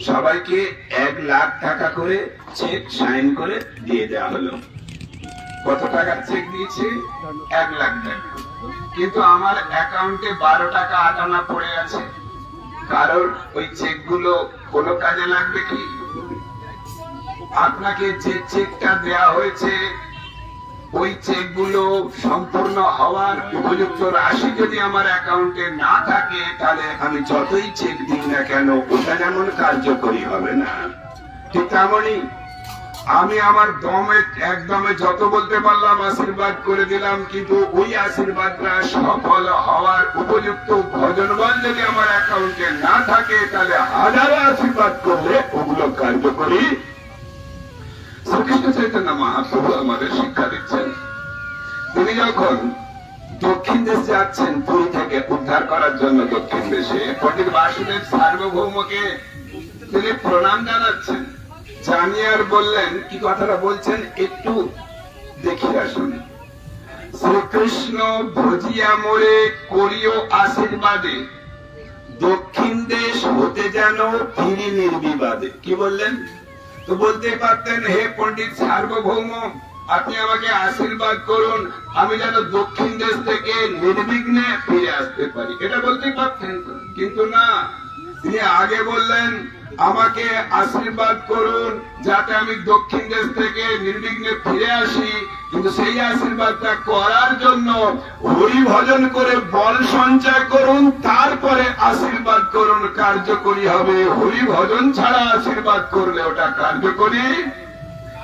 সবাইকে 1,00,000 টাকা করে চেক সাইন করে দিয়ে দেওয়া হলো। কত টাকার চেক দিয়েছে? 1,00,000 টাকা। কিন্তু আমার অ্যাকাউন্টে 12 টাকা 8 আনা পড়ে আছে। কারণ ওই চেক গুলো কোনো কাজে লাগবে কি? আপনাকে যে চেকটা দেয়া হয়েছে ওই চেক গুলো সম্পূর্ণ হওয়ার উপযুক্ত রাশি যদি আমার অ্যাকাউন্টে না থাকে, তাহলে আমি যতই চেক দিই না কেন ওটা যেমন কার্যকরী হবে না, ঠিক তেমনই আমি আমার একদমে যত বলতে পারলাম আশীর্বাদ করে দিলাম, কিন্তু ওই আশীর্বাদটা সফল হওয়ার উপযুক্ত ভজন বল যদি আমার অ্যাকাউন্টে না থাকে, তাহলে হাজারো আশীর্বাদ করলে ওগুলো কার্যকরী। শ্রীকৃষ্ণ চৈতন্য মহাপ্রভু আমাদের শিক্ষা দিচ্ছেন। তিনি যখন দক্ষিণ দেশ যাচ্ছেন, পুরী থেকে উদ্ধার করার জন্য দক্ষিণ দেশে, পণ্ডিত বাসুদেব সার্বভৌমকে তিনি প্রণাম জানাচ্ছেন। জানিয়ার বললেন, কি কথাটা বলছেন একটু দেখে আসুন। শ্রীকৃষ্ণ ভজিয়া মোরে করিও আশীর্বাদে, দক্ষিণ দেশ হতে যেন ফিরি নির্বিবাদে। কি বললেন? তো বলতে পারতেন, হে পণ্ডিত সার্বভৌম, আপনি আমাকে আশীর্বাদ করুন, আমি যেন দক্ষিণ দেশ থেকে নির্বিঘ্নে ফিরে আসতে পারি, এটা বলতে পারতেন। কিন্তু না, তিনি আগে বললেন, আমাকে আশীর্বাদ করুন যাতে আমি দক্ষিণ দেশ থেকে নির্বিঘ্নে ফিরে আসি। কিন্তু সেই আশীর্বাদটা করার জন্য হরি ভজন করে বল সঞ্চয় করুন, তারপরে আশীর্বাদ করুন, কার্যকরী হবে। হরি ভজন ছাড়া আশীর্বাদ করলে ওটা কার্যকরী।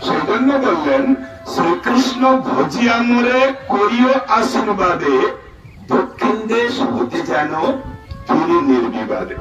সেই জন্য বললেন, শ্রীকৃষ্ণ ভজিয়া মোরে করিও আশীর্বাদে, দক্ষিণ দেশ হতে যেন ফিরি নির্বিবাদে।